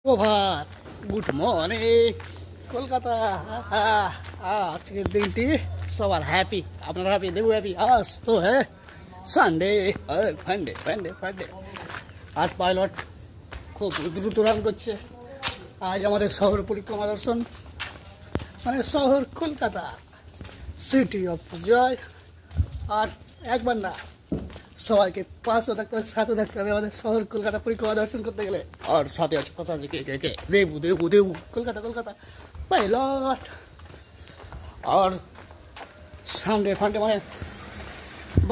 প্রভাত, good morning Kolkata. আজকের দিনটি সবার হ্যাপি, আপনারা হ্যাপি, দেবু হ্যাপি। আজ তো হ্যাঁ সানডে, ফান্ডে ফান্ডে ফান্ডে। আজ পাইলট খুব দ্রুত রান করছে। আজ আমাদের শহর পরিক্রমা দর্শন, মানে শহর কলকাতা, সিটি অফ জয়। আর একবার না, সবাইকে পাঁচশো থাকতে হবে, সাথে থাকতে হবে আমাদের শহর কলকাতা পরিক্রমা দর্শন করতে গেলে। আর সাথে আছে পাশাপাশি কে দেবু দেবু দেবু কলকাতা কলকাতা পাইলট। আর সানডে ফান্ডে মানে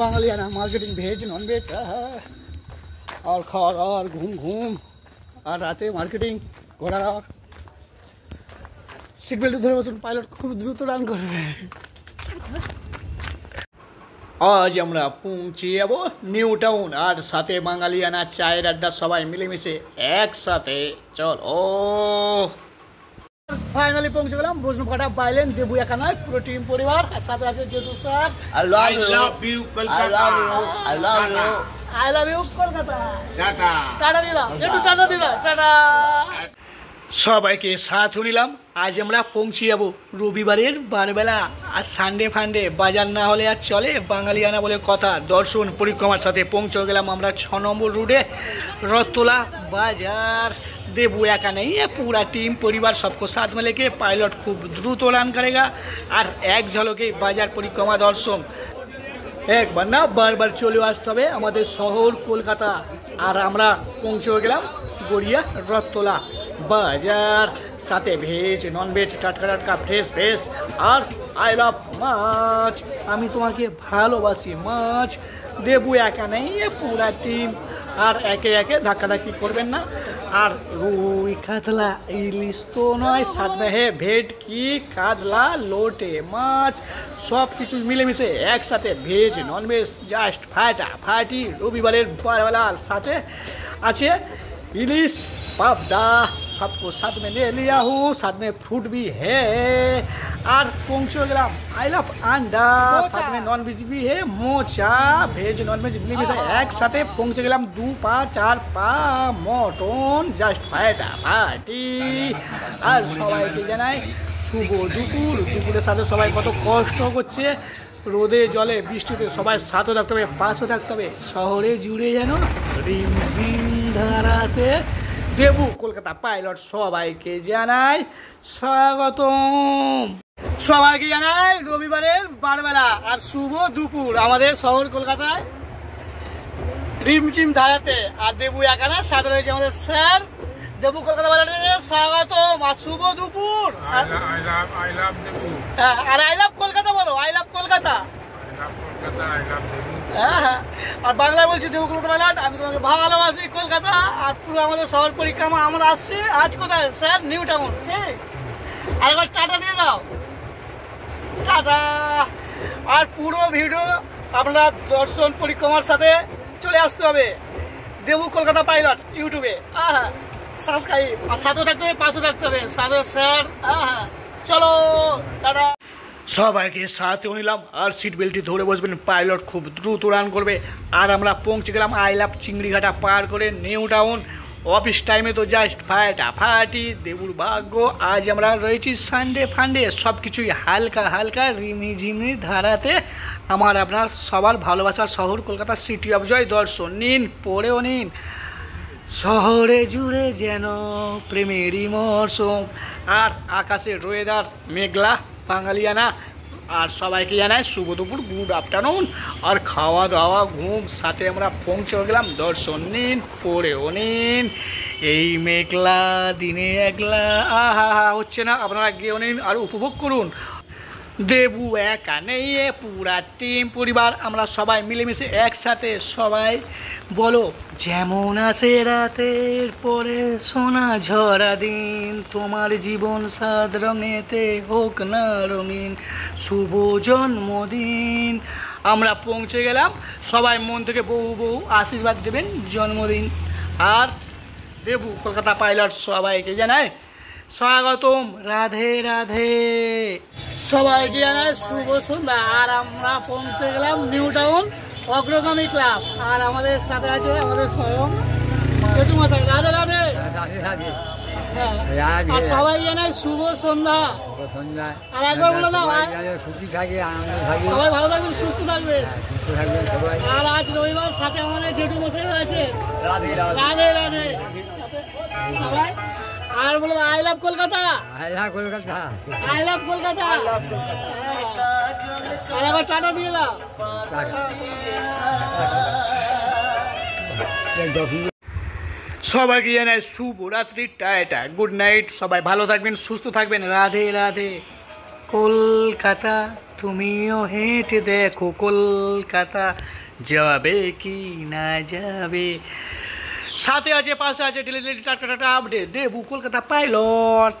বাঙালিয়ানা মার্কেটিং, ভেজ নন ভেজ, আর খাওয়া দাওয়া, আর ঘুম ঘুম, আর রাতে মার্কেটিং ঘোরা দাওয়া। সিট বেল্ট ধরে বসুন, পাইলট খুব দ্রুত রান করবে। আজ আমরা পৌঁছে যাবো নিউ টাউন, আর সাথে বাঙালিয়ানা চায়ের আড্ডা, সবাই মিলেমিশে একসাথে। চল ও ফাইনালি পৌঁছে গেলাম বৈষ্ণবঘাটা বাইলেন, দেবু একা নয়, পুরো টিম পরিবার। আর সাথে আছে যেহেতু sir. I love you Kolkata. I love you Kolkata. Tata tata দিলাম, একটু টাটা দিলাম, টাটা। সবাইকে সাথ নিলাম। আজ আমরা পৌঁছে যাবো রবিবারের বারবেলা। আর সানডে ফান্ডে বাজার না হলে আর চলে, বাঙালিয়ানা বলে কথা। দর্শন পরিক্রমার সাথে পৌঁছে গেলাম আমরা 6 নম্বর রুটে, রথতলা बाजार। देबू एका नहीं है, पूरा टीम परिवार सबको साथ में लेके पायलट खूब द्रुत रान करेगा। और एक झलके बाजार परिक्रमा दर्शन एक बार ना बार बार चले आसते হবে আমাদের শহর কলকাতা। আর আমরা পৌঁছে গেলাম গড়িয়া রথতলা বাজার। সাথে ভেজ নন ভেজ, টাটকা টাটকা ফ্রেশ ফ্রেশ। আর আই লাভ মাছ, আমি তোমাকে ভালোবাসি মাছ। দেবু একা নেই, পুরা টিম। আর একে একে ধাক্কাধাক্কি করবেন না। আর রুই কাতলা ইলিশ তো নয়, সাথে হে ভেটকি কাতলা লোটে মাছ, সব কিছু মিলেমিশে একসাথে ভেজ নন ভেজ জাস্ট ফাটা ফাটি রবিবারের বারবেলার। সাথে আছে ইলিশ पापदा, सबको साथ में ले लिया हूँ, साथ में फ्रूट भी है। और पहुँचे गलाम आई लव अंडा, साथ में नॉन वेज भी है, मोचा भेज नॉन वेज मिले एक साथ पहुँचे गलाम 2 पा 4 पा मटन জাস্ট ফাটা ফাটি। আর সবাইকে জানাই শুভ দুপুর। দুপুরের সাথে সবাই কত কষ্ট করছে, রোদে জলে বৃষ্টিতে, সবাই সাথে থাকতে হবে, পাশে থাকতে হবে। শহরে জুড়ে যেন রিমঝিম ধারাতে দেবু কলকাতা পাইলট সবাইকে জানাই স্বাগতম। সবাইকে জানাই রবিবারের বারবেলা আর শুভ দুপুর আমাদের শহর কলকাতায় রিমঝিম ধারাতে। আর দেবু একানা সাথে রয়েছে আমাদের স্যার। দেবু কলকাতা বাজারে স্বাগতম আর শুভ দুপুর। আর আই লাভ কলকাতা বলো, আই লাভ কলকাতা। হ্যাঁ, আর বাংলায় বলছি দেবু কলকাতা বাজার, আমি তোমাকে ভালোবাসি কলকাতা। আর পুরো আমাদের শহর পরিক্রমা আমরা আসছি আজ কোথায় স্যার? New town. ঠিক, আর এবার টাটা দিয়ে দাও, টাটা। আর পুরো ভিডিও আপনারা দর্শন পরিক্রমার সাথে চলে আসতে হবে দেবু কলকাতা পাইলট ইউটিউবে। সাবস্ক্রাইব, আর সাথে থাকতে হবে, পাশে থাকতে হবে, সাথে স্যার। চলো টাটা। সবাইকে সাথে নিলাম। আর সিট বেল্টটি ধরে বসবেন, পাইলট খুব দ্রুত রান করবে। আর আমরা পৌঁছে গেলাম আই লাভ চিংড়িঘাটা পার করে নিউ টাউন। অফিস টাইমে তো জাস্ট ফাটা ফাটি দেবুর ভাগ্য। আজ আমরা রয়েছি সানডে ফান্ডে, সব কিছুই হালকা হালকা রিমিঝিমি ধারাতে। আমার আপনার সবার ভালোবাসার শহর কলকাতা সিটি অফ জয় দর্শন নিন, পড়েও নিন। শহরে জুড়ে যেন প্রেমেরই মরশুম। আর আকাশের ওয়েদার মেঘলা বাঙালিয়ানা। আর সবাইকে জানাই শুভ দুপুর, গুড আফটারনুন। আর খাওয়া দাওয়া ঘুম, সাথে আমরা পৌঁছে গেলাম দর্শন নিন, পড়েও নিন। এই মেঘলা দিনে একলা হচ্ছে না, আপনারা গিয়েও নিন আর উপভোগ করুন। দেবু একা নেই, পুরা টিম পরিবার আমরা সবাই মিলেমিশে একসাথে। সবাই বলো যেমন আছে রাতের পরে সোনা ঝরা দিন, তোমার জীবন সাদ রঙেতে হোক না রঙিন, শুভ জন্মদিন। আমরা পৌঁছে গেলাম, সবাই মন থেকে বহু বহু আশীর্বাদ দেবেন জন্মদিন। আর দেবু কলকাতা পাইলট সবাইকে জানায় স্বাগতম, রাধে রাধে। সবাইকে জানাই শুভ সন্ধ্যা। আর আমরা পৌঁছে গেলাম নিউ টাউন অগ্রগামী ক্লাব। আর আমাদের সাথে আছে আমাদের স্বয়ং রাধে রাধে। হ্যাঁ। আর সবাই জানাই শুভ সন্ধ্যা। আর একবার বলে দাও, সুখী থাকে, আনন্দ থাকে, সবাই ভালো থাকবেন, সুস্থ থাকবেন। সুস্থ থাকবেন সবাই। আর আজ রবিবার, সাথে আমাদের জেঠু মশাই আছে। রাধে রাধে সবাই। আর বলে I love Kolkata, I love Kolkata, I love Kolkata. আর আবার টাটা দিয়ে দাও। সবাইকে জানাই শুভ রাত্রি, টাটা, গুড নাইট। সবাই ভালো থাকবেন, সুস্থ থাকবেন। রাধে রাধে। কলকাতা তুমিও হেঁটে দেখো, কলকাতা যাবে কি না যাবে। সাথে আছে, পাশে আছে, daily tata update Debu Kolkata pilot.